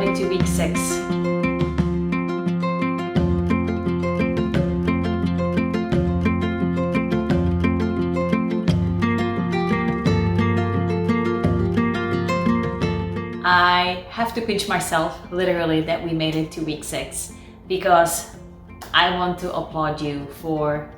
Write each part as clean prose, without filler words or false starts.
into week 6. I have to pinch myself, literally, that we made it to week 6, because I want to applaud you for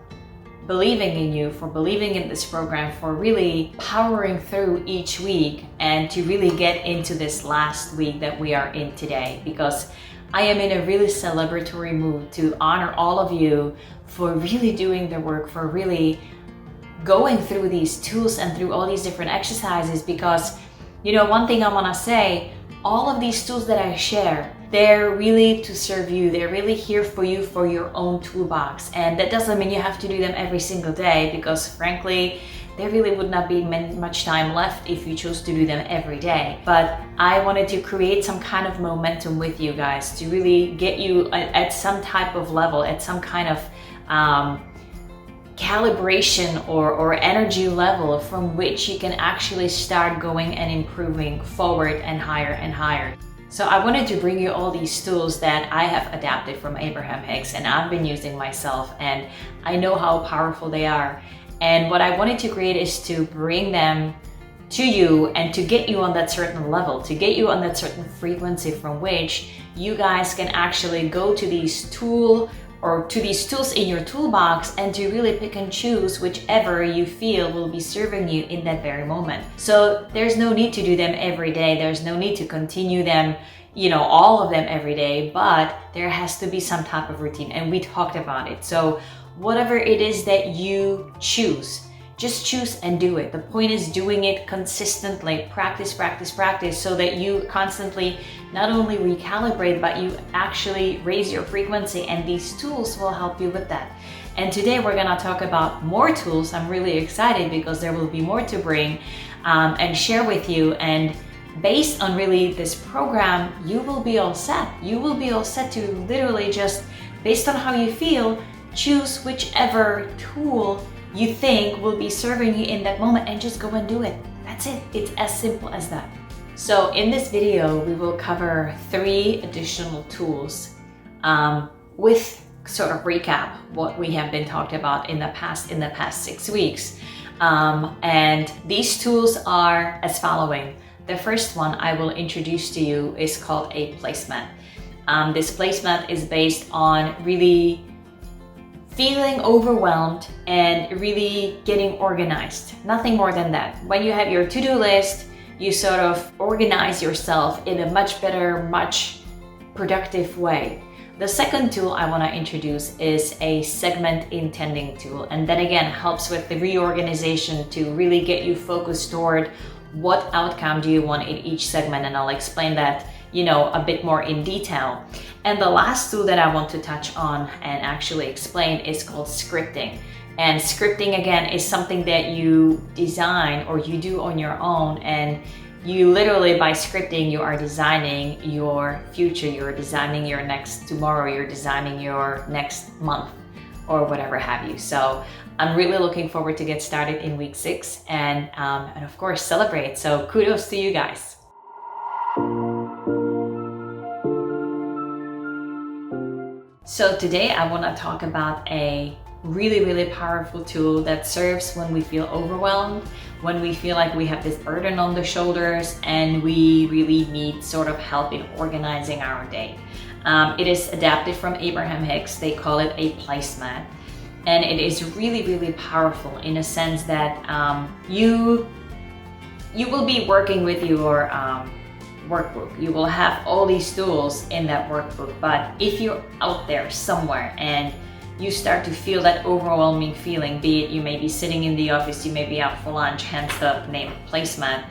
believing in you, for believing in this program, for really powering through each week and to really get into this last week that we are in today, because I am in a really celebratory mood to honor all of you for really doing the work, for really going through these tools and through all these different exercises. Because, you know, one thing I want to say, all of these tools that I share, they're really to serve you. They're really here for you, for your own toolbox. And that doesn't mean you have to do them every single day, because frankly, there really would not be much time left if you chose to do them every day. But I wanted to create some kind of momentum with you guys to really get you at some type of level, at some kind of calibration or energy level from which you can actually start going and improving forward and higher and higher. So I wanted to bring you all these tools that I have adapted from Abraham Hicks and I've been using myself, and I know how powerful they are. And what I wanted to create is to bring them to you and to get you on that certain level, to get you on that certain frequency from which you guys can actually go to these tools in your toolbox and to really pick and choose whichever you feel will be serving you in that very moment. So there's no need to do them every day. There's no need to continue them, you know, all of them every day, but there has to be some type of routine, and we talked about it. So whatever it is that you choose, just choose and do it. The point is doing it consistently, practice, practice, practice, so that you constantly not only recalibrate, but you actually raise your frequency, and these tools will help you with that. And today we're gonna talk about more tools. I'm really excited because there will be more to bring and share with you. And based on really this program, you will be all set. You will be all set to literally just, based on how you feel, choose whichever tool you think will be serving you in that moment and just go and do it. That's it. It's as simple as that. So in this video, we will cover 3 additional tools with sort of recap what we have been talking about in the past 6 weeks. And these tools are as following. The first one I will introduce to you is called a placemat. This placemat is based on really feeling overwhelmed and really getting organized. Nothing more than that. When you have your to-do list, you sort of organize yourself in a much better, much productive way. The second tool I want to introduce is a segment intending tool, and that again helps with the reorganization to really get you focused toward what outcome do you want in each segment, and I'll explain that, you know, a bit more in detail. And the last tool that I want to touch on and actually explain is called scripting. And scripting again is something that you design or you do on your own, and you literally, by scripting, you are designing your future, you're designing your next tomorrow, you're designing your next month or whatever have you. So I'm really looking forward to get started in week 6 and of course celebrate. So kudos to you guys. So today I want to talk about a really powerful tool that serves when we feel overwhelmed, when we feel like we have this burden on the shoulders and we really need sort of help in organizing our day. It is adapted from Abraham Hicks. They call it a placemat, and it is really powerful in a sense that you will be working with your workbook. You will have all these tools in that workbook, but if you're out there somewhere and you start to feel that overwhelming feeling, be it you may be sitting in the office, you may be out for lunch, hence the name placemat,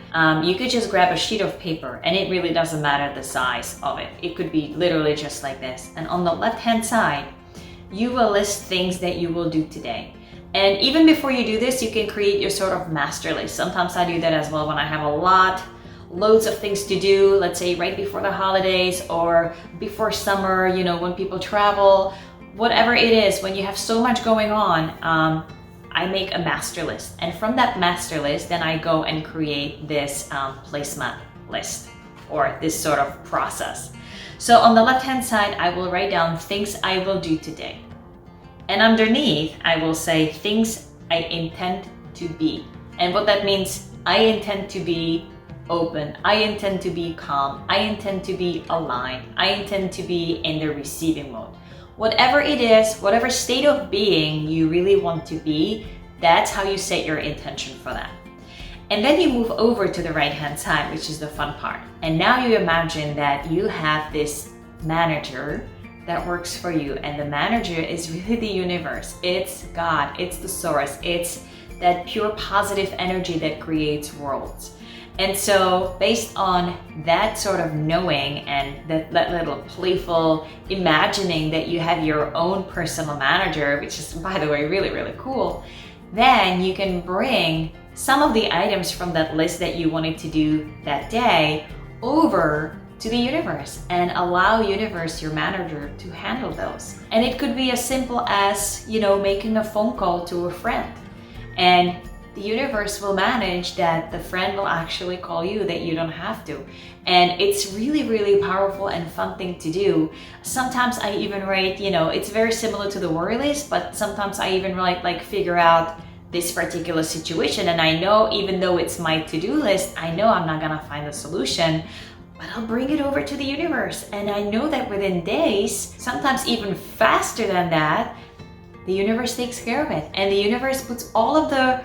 you could just grab a sheet of paper, and it really doesn't matter the size of it. It could be literally just like this. And on the left-hand side, you will list things that you will do today. And even before you do this, you can create your sort of master list. Sometimes I do that as well when I have loads of things to do, let's say right before the holidays or before summer, you know, when people travel, whatever it is, when you have so much going on, I make a master list. And from that master list, then I go and create this placemat list. or this sort of process. So on the left-hand side, I will write down things I will do today. And underneath, I will say things I intend to be. And what that means, I intend to be open, I intend to be calm, I intend to be aligned, I intend to be in the receiving mode. Whatever it is, whatever state of being you really want to be, that's how you set your intention for that. And then you move over to the right-hand side, which is the fun part. And now you imagine that you have this manager that works for you. And the manager is really the universe. It's God, it's the source, it's that pure positive energy that creates worlds. And so based on that sort of knowing and that little playful imagining that you have your own personal manager, which is, by the way, really, really cool, then you can bring some of the items from that list that you wanted to do that day over to the universe and allow universe, your manager, to handle those. And it could be as simple as, making a phone call to a friend. And the universe will manage that the friend will actually call you, that you don't have to. And it's really, really powerful and fun thing to do. Sometimes I even write, it's very similar to the worry list, but sometimes I even write, figure out this particular situation. And I know, even though it's my to-do list, I know I'm not gonna find a solution, but I'll bring it over to the universe. And I know that within days, sometimes even faster than that, the universe takes care of it. And the universe puts all of the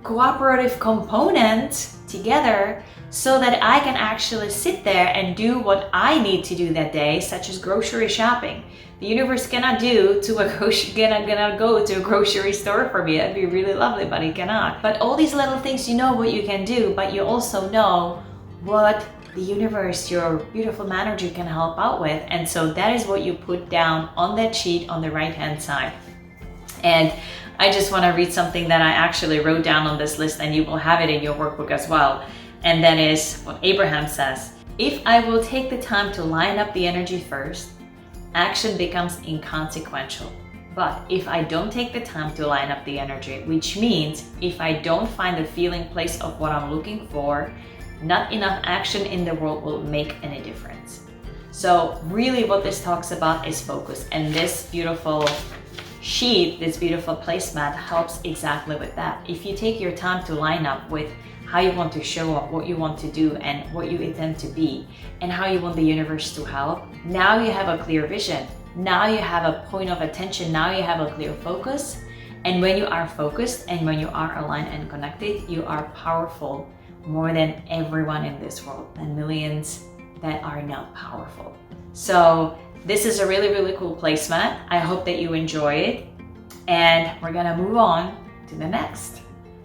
cooperative components together so that I can actually sit there and do what I need to do that day, such as grocery shopping. The universe cannot go to a grocery store for me. That'd be really lovely, but it cannot. But all these little things, you know what you can do, but you also know what the universe, your beautiful manager, can help out with. And so that is what you put down on that sheet on the right-hand side. And I just want to read something that I actually wrote down on this list, and you will have it in your workbook as well. And that is what Abraham says: if I will take the time to line up the energy first, action becomes inconsequential. But if I don't take the time to line up the energy, which means if I don't find the feeling place of what I'm looking for, not enough action in the world will make any difference. So really what this talks about is focus. And this beautiful sheet, this beautiful placemat, helps exactly with that. If you take your time to line up with how you want to show up, what you want to do, and what you intend to be, and how you want the universe to help, now you have a clear vision. Now you have a point of attention. Now you have a clear focus. And when you are focused and when you are aligned and connected, you are powerful more than everyone in this world, and millions that are not powerful. So this is a really, really cool placemat. I hope that you enjoy it. And we're gonna move on to the next.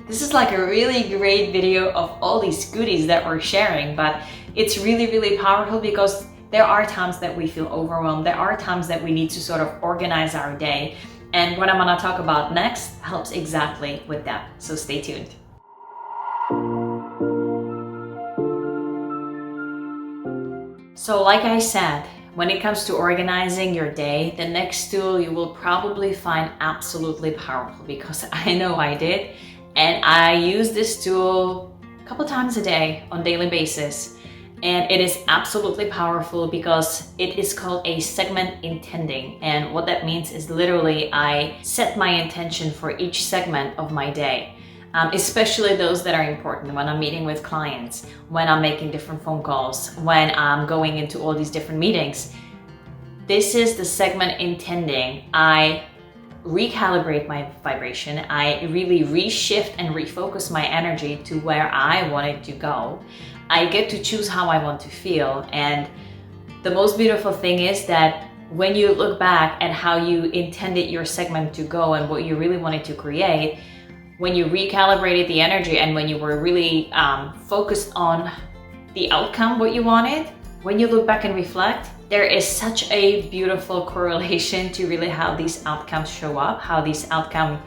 This is like a really great video of all these goodies that we're sharing, but it's really, really powerful because there are times that we feel overwhelmed. There are times that we need to sort of organize our day. And what I'm gonna talk about next helps exactly with that. So stay tuned. So like I said, when it comes to organizing your day, the next tool you will probably find absolutely powerful, because I know I did. And I use this tool a couple times a day on a daily basis. And it is absolutely powerful because it is called a segment intending. And what that means is literally I set my intention for each segment of my day. Especially those that are important, when I'm meeting with clients, when I'm making different phone calls, when I'm going into all these different meetings. This is the segment intending. I recalibrate my vibration. I really reshift and refocus my energy to where I want it to go. I get to choose how I want to feel. And the most beautiful thing is that when you look back at how you intended your segment to go and what you really wanted to create, when you recalibrated the energy and when you were really focused on the outcome, what you wanted, when you look back and reflect, there is such a beautiful correlation to really how these outcomes show up, how these outcomes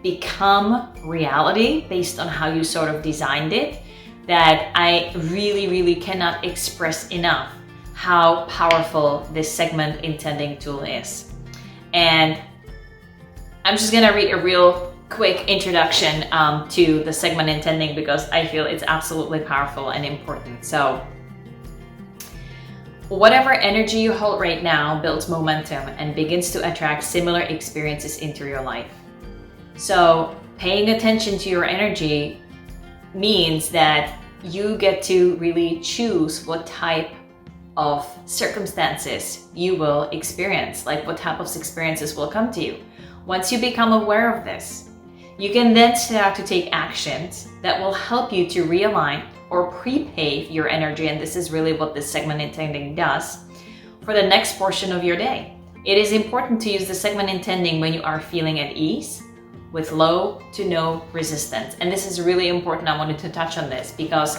become reality based on how you sort of designed it, that I really, really cannot express enough how powerful this segment intending tool is. And I'm just gonna read a real quick introduction to the segment intending, because I feel it's absolutely powerful and important. So whatever energy you hold right now builds momentum and begins to attract similar experiences into your life. So paying attention to your energy means that you get to really choose what type of circumstances you will experience, like what type of experiences will come to you. Once you become aware of this, you can then start to take actions that will help you to realign or prepave your energy, and this is really what this segment intending does, for the next portion of your day. It is important to use the segment intending when you are feeling at ease, with low to no resistance. And this is really important. I wanted to touch on this because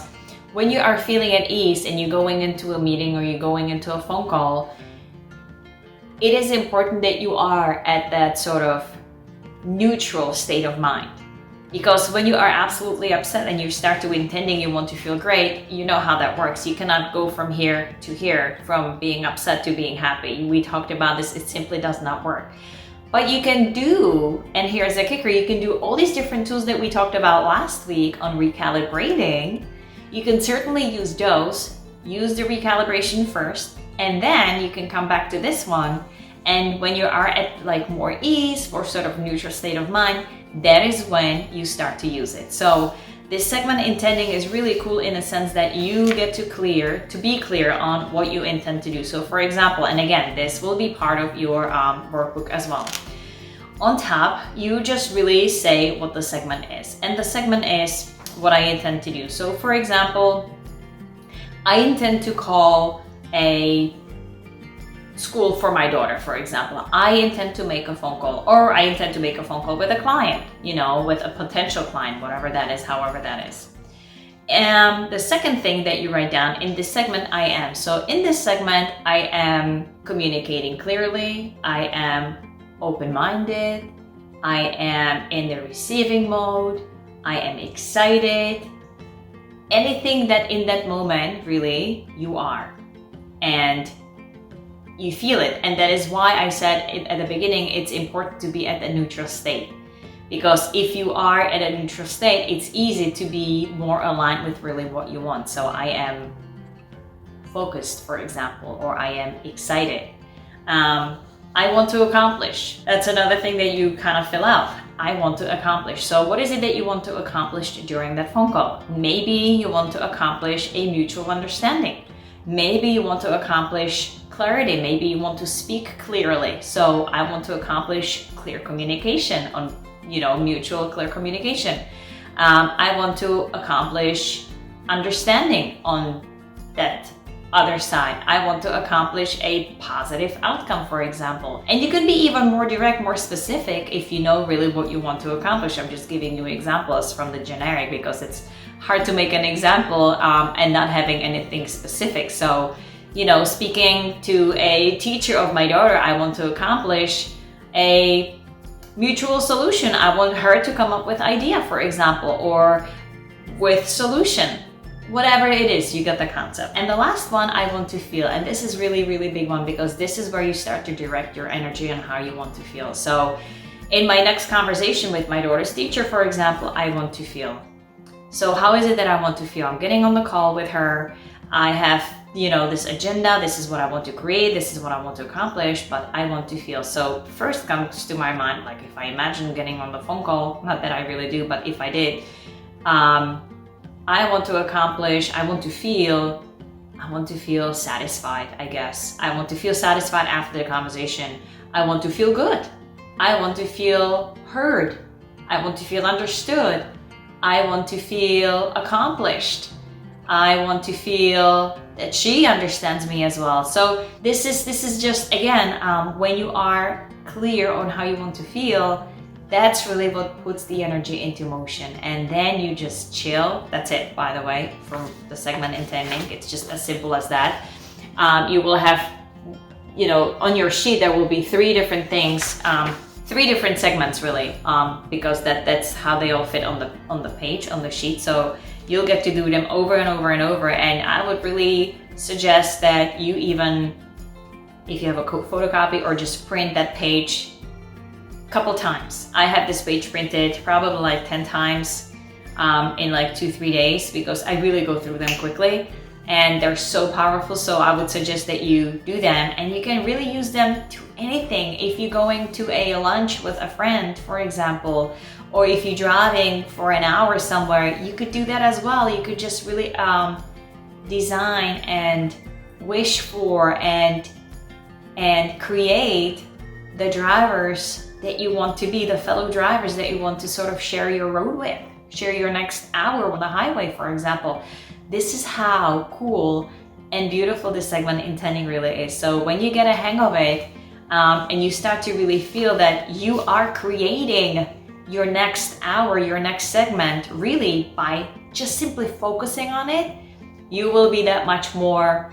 when you are feeling at ease and you're going into a meeting or you're going into a phone call, it is important that you are at that sort of neutral state of mind. Because when you are absolutely upset and you start to intending you want to feel great, you know how that works. You cannot go from here to here, from being upset to being happy. We talked about this, it simply does not work. But you can do, and here's the kicker, you can do all these different tools that we talked about last week on recalibrating. You can certainly use those, use the recalibration first, and then you can come back to this one. And when you are at like more ease or sort of neutral state of mind, that is when you start to use it. So this segment intending is really cool in a sense that you get to be clear on what you intend to do. So for example, and again, this will be part of your workbook as well. On top, you just really say what the segment is. And the segment is what I intend to do. So for example, I intend to call a school for my daughter, for example. I intend to make a phone call, or I intend to make a phone call with a client, with a potential client, whatever that is, however that is. And the second thing that you write down in this segment, I am. So in this segment, I am communicating clearly, I am open-minded, I am in the receiving mode, I am excited. Anything that in that moment, really, you are. And you feel it. And that is why I said at the beginning, it's important to be at a neutral state. Because if you are at a neutral state, it's easy to be more aligned with really what you want. So I am focused, for example, or I am excited. I want to accomplish. That's another thing that you kind of fill out. I want to accomplish. So what is it that you want to accomplish during that phone call? Maybe you want to accomplish a mutual understanding. Maybe you want to accomplish clarity. Maybe you want to speak clearly. So I want to accomplish clear communication on, mutual clear communication. I want to accomplish understanding on that other side. I want to accomplish a positive outcome, for example. And you can be even more direct, more specific if you know really what you want to accomplish. I'm just giving you examples from the generic because it's hard to make an example and not having anything specific. So, speaking to a teacher of my daughter, I want to accomplish a mutual solution. I want her to come up with idea, for example, or with solution. Whatever it is, you get the concept. And the last one, I want to feel. And this is really, really big one because this is where you start to direct your energy and how you want to feel. So in my next conversation with my daughter's teacher, for example, I want to feel. So how is it that I want to feel? I'm getting on the call with her. I have, this agenda. This is what I want to create. This is what I want to accomplish, but I want to feel. So first comes to my mind, like if I imagine getting on the phone call, not that I really do, but if I did, I want to feel satisfied, I guess. I want to feel satisfied after the conversation. I want to feel good. I want to feel heard. I want to feel understood. I want to feel accomplished. I want to feel that she understands me as well. So this is just, again, when you are clear on how you want to feel, that's really what puts the energy into motion. And then you just chill. That's it, by the way, from the segment intending. It's just as simple as that. You will have, on your sheet, there will be 3 different things, 3 different segments really, because that's how they all fit on the page, on the sheet. So you'll get to do them over and over and over. And I would really suggest that you even, if you have a photocopy or just print that page couple times. I have this page printed probably like 10 times in like 2-3 days because I really go through them quickly and they're so powerful. So I would suggest that you do them, and you can really use them to anything. If you're going to a lunch with a friend, for example, or if you're driving for an hour somewhere, you could do that as well. You could just really design and wish for and create the drivers that you want to be, the fellow drivers that you want to sort of share your road with, share your next hour on the highway, for example. This is how cool and beautiful this segment intending really is. So when you get a hang of it and you start to really feel that you are creating your next hour, your next segment, really by just simply focusing on it, you will be that much more,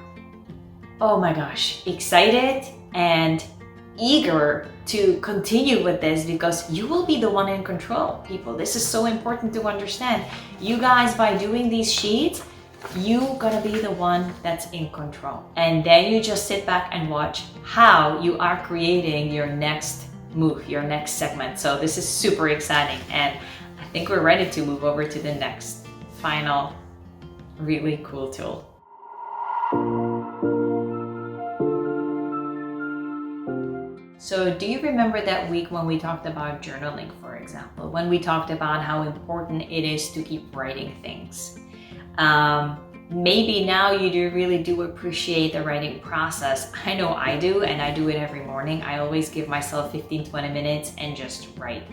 oh my gosh, excited and eager to continue with this, because you will be the one in control, people. This is so important to understand. You guys, by doing these sheets, you gonna be the one that's in control. And then you just sit back and watch how you are creating your next move, your next segment. So this is super exciting, and I think we're ready to move over to the next final really cool tool. So do you remember that week when we talked about journaling, for example, when we talked about how important it is to keep writing things? Maybe now you really do appreciate the writing process. I know I do, and I do it every morning. I always give myself 15-20 minutes and just write.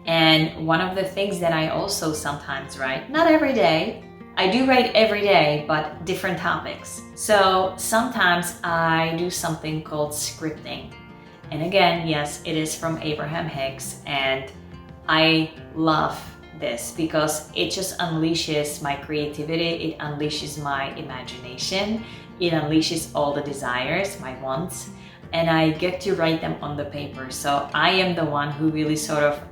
And one of the things that I also sometimes write, not every day, I do write every day, but different topics. So sometimes I do something called scripting. And again, yes, it is from Abraham Hicks, and I love this because it just unleashes my creativity, it unleashes my imagination, it unleashes all the desires, my wants, and I get to write them on the paper. So I am the one who really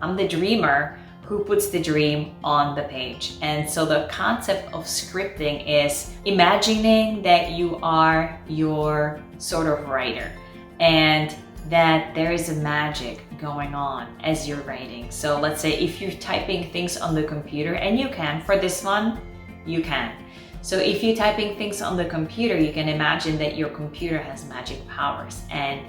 I'm the dreamer who puts the dream on the page. And so the concept of scripting is imagining that you are your sort of writer, and that there is a magic going on as you're writing. So let's say if you're typing things on the computer, and you can, for this one, you can. So if you're typing things on the computer, you can imagine that your computer has magic powers, and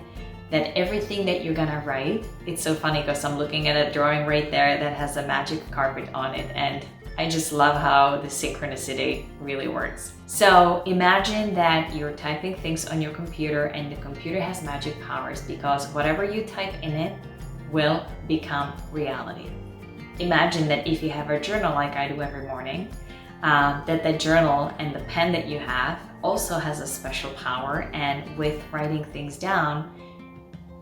that everything that you're gonna write, it's so funny because I'm looking at a drawing right there that has a magic carpet on it, and I just love how the synchronicity really works. So imagine that you're typing things on your computer, and the computer has magic powers because whatever you type in it will become reality. Imagine that if you have a journal like I do every morning, that the journal and the pen that you have also has a special power, and with writing things down,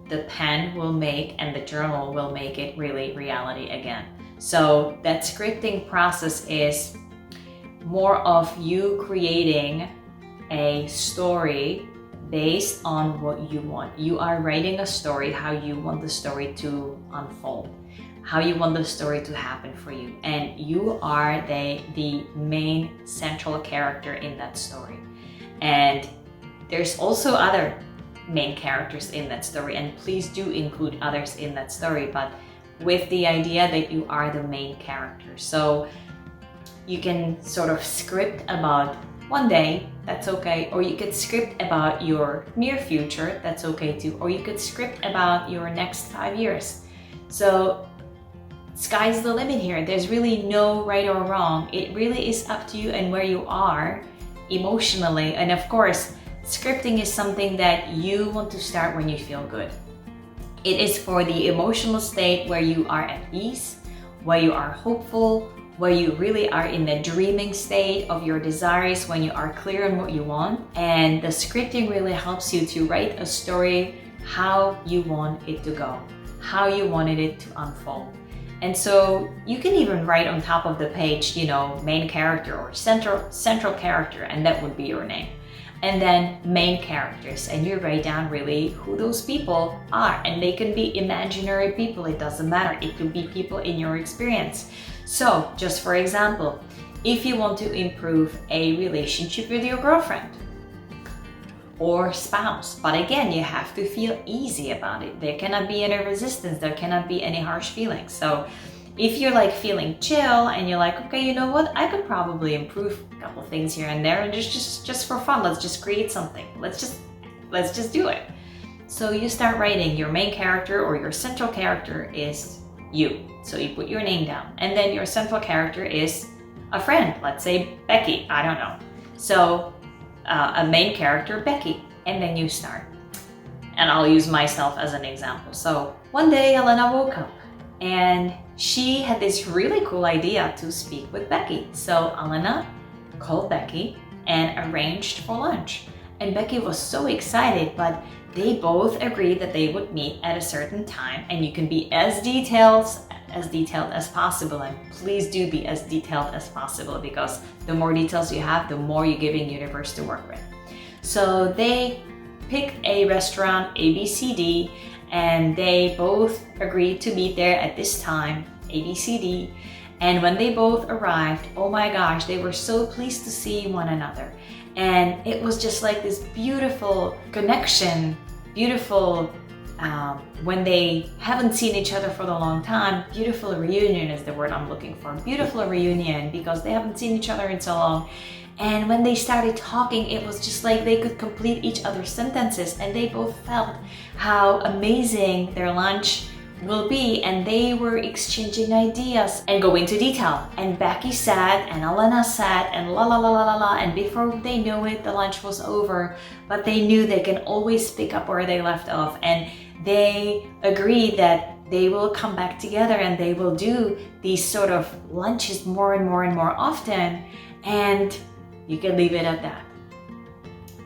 the pen will make and the journal will make it really reality again. So that scripting process is more of you creating a story based on what you want. You are writing a story, how you want the story to unfold, how you want the story to happen for you. And you are the main central character in that story. And there's also other main characters in that story, and please do include others in that story, but with the idea that you are the main character. So you can sort of script about one day, that's okay, or you could script about your near future, that's okay too, or you could script about your next 5 years. So sky's the limit here. There's really no right or wrong. It really is up to you and where you are emotionally. And of course, scripting is something that you want to start when you feel good. It is for the emotional state where you are at ease, where you are hopeful, where you really are in the dreaming state of your desires, when you are clear on what you want. And the scripting really helps you to write a story how you want it to go, how you wanted it to unfold. And so you can even write on top of the page, you know, main character or central character, and that would be your name. And then main characters, and you write down really who those people are, and they can be imaginary people, it doesn't matter, it could be people in your experience. So just for example, if you want to improve a relationship with your girlfriend, or spouse. But again, you have to feel easy about it. There cannot be any resistance. There cannot be any harsh feelings. So if you're like feeling chill and you're like, okay, you know what? I could probably improve a couple things here and there, and just for fun, let's just create something. Let's just do it. So you start writing. Your main character or your central character is you. So you put your name down, and then your central character is a friend. Let's say Becky. I don't know. So a main character, Becky, and then you start. And I'll use myself as an example. So one day Alena woke up and she had this really cool idea to speak with Becky. So Alena called Becky and arranged for lunch. And Becky was so excited, but they both agreed that they would meet at a certain time, and you can be as detailed as possible, and please do be as detailed as possible, because the more details you have, the more you're giving universe to work with. So they picked a restaurant, ABCD, and they both agreed to meet there at this time, ABCD. And when they both arrived, oh my gosh, they were so pleased to see one another. And it was just like this beautiful connection, beautiful when they haven't seen each other for a long time. Beautiful reunion is the word I'm looking for. Beautiful reunion, because they haven't seen each other in so long. And when they started talking, it was just like they could complete each other's sentences, and they both felt how amazing their lunch will be, and they were exchanging ideas and go into detail. And Becky sat and Alena sat and la la la la la la, and before they knew it, the lunch was over. But they knew they can always pick up where they left off, and they agreed that they will come back together and they will do these sort of lunches more and more and more often. And you can leave it at that.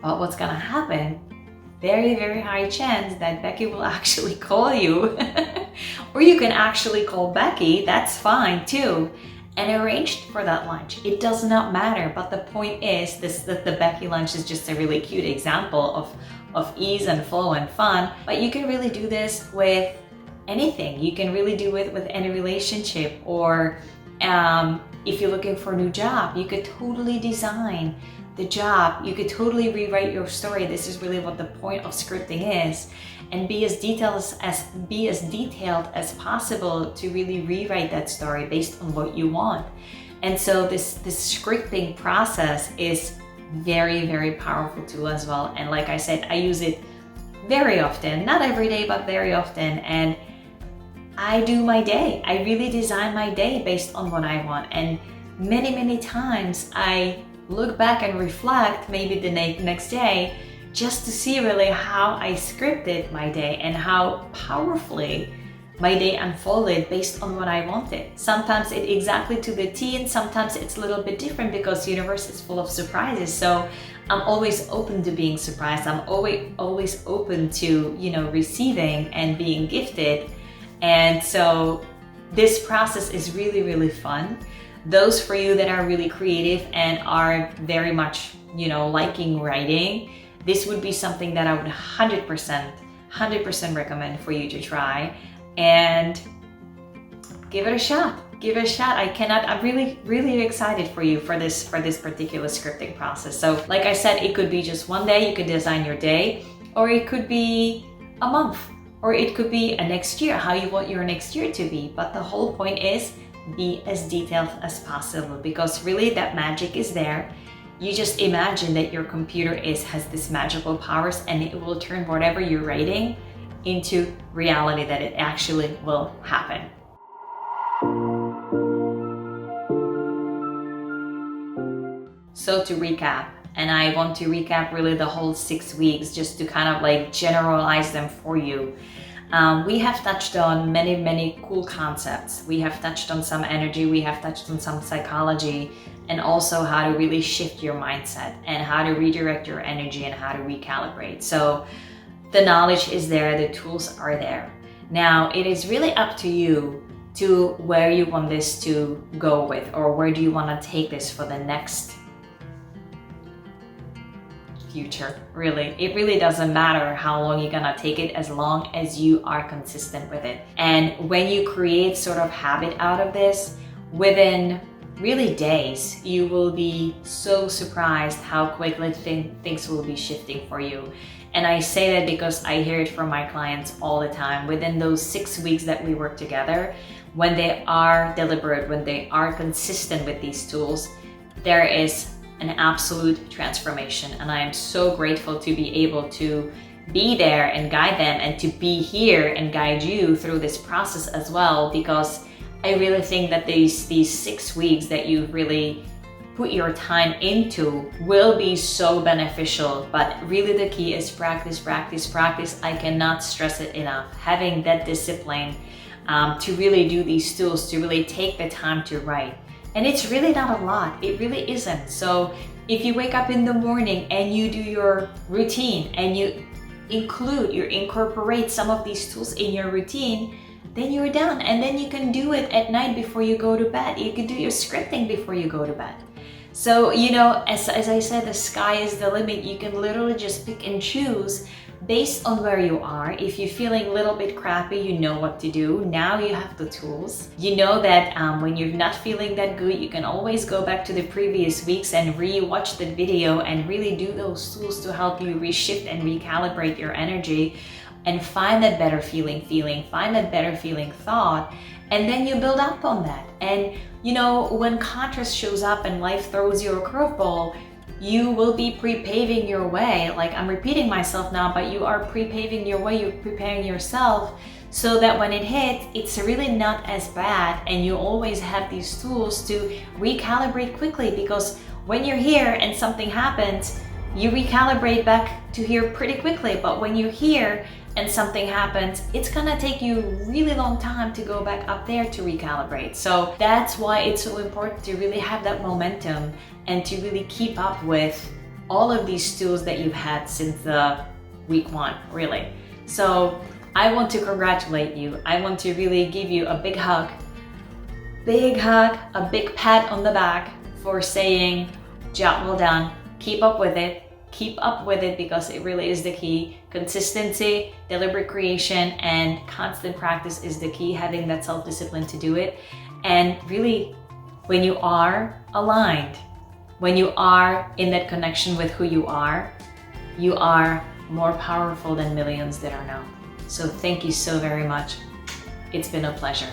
But what's gonna happen? Very, very high chance that Becky will actually call you. Or you can actually call Becky, that's fine too, and arrange for that lunch. It does not matter, but the point is that the Becky lunch is just a really cute example of ease and flow and fun. But you can really do this with anything. You can really do it with any relationship, or if you're looking for a new job, you could totally design the job. You could totally rewrite your story. This is really what the point of scripting is, and be as detailed as possible to really rewrite that story based on what you want. And so this scripting process is very, very powerful tool as well. And like I said, I use it very often, not every day, but very often. And I do my day. I really design my day based on what I want. And many, many times I look back and reflect maybe the next day, just to see really how I scripted my day and how powerfully my day unfolded based on what I wanted. Sometimes it exactly to the T, and sometimes it's a little bit different, because the universe is full of surprises. So I'm always open to being surprised. I'm always open to, receiving and being gifted. And so this process is really, really fun. Those for you that are really creative and are very much, liking writing, this would be something that I would 100% recommend for you to try, and give it a shot. Give it a shot. I'm really, really excited for you for this particular scripting process. So like I said, it could be just one day, you could design your day, or it could be a month, or it could be a next year, how you want your next year to be. But the whole point is, be as detailed as possible, because really that magic is there. You just imagine that your computer has this magical powers, and it will turn whatever you're writing into reality, that it actually will happen. So to recap, and I want to recap really the whole 6 weeks just to kind of like generalize them for you. We have touched on many, many cool concepts. We have touched on some energy, we have touched on some psychology, and also how to really shift your mindset and how to redirect your energy and how to recalibrate. So the knowledge is there, the tools are there. Now it is really up to you to where you want this to go with, or where do you want to take this for the next future. Really, it really doesn't matter how long you're gonna take it, as long as you are consistent with it. And when you create sort of habit out of this, within really days, you will be so surprised how quickly things will be shifting for you. And I say that because I hear it from my clients all the time. Within those 6 weeks that we work together, when they are deliberate, when they are consistent with these tools, there is an absolute transformation. And I am so grateful to be able to be there and guide them, and to be here and guide you through this process as well, because I really think that these 6 weeks that you really put your time into will be so beneficial. But really the key is practice, practice, practice. I cannot stress it enough. Having that discipline to really do these tools, to really take the time to write. And it's really not a lot, it really isn't. So if you wake up in the morning and you do your routine and you incorporate some of these tools in your routine, then you're done. And then you can do it at night before you go to bed. You can do your scripting before you go to bed. So, you know, as I said, the sky is the limit. You can literally just pick and choose based on where you are. If you're feeling a little bit crappy, you know what to do. Now you have the tools. You know that when you're not feeling that good, you can always go back to the previous weeks and re-watch the video and really do those tools to help you reshift and recalibrate your energy and find that better feeling, find that better feeling thought, and then you build up on that. And you know, when contrast shows up and life throws you a curveball, you will be pre-paving your way. Like, I'm repeating myself now, but you are pre-paving your way, you're preparing yourself so that when it hits, it's really not as bad, and you always have these tools to recalibrate quickly, because when you're here and something happens, you recalibrate back to here pretty quickly. But when you're here and something happens, it's gonna take you a really long time to go back up there to recalibrate. So that's why it's so important to really have that momentum and to really keep up with all of these tools that you've had since the week 1, really. So I want to congratulate you. I want to really give you a big hug, a big pat on the back for saying, job well done, keep up with it, because it really is the key. Consistency, deliberate creation, and constant practice is the key, having that self-discipline to do it. And really, when you are aligned, when you are in that connection with who you are more powerful than millions that are not. So thank you so very much. It's been a pleasure.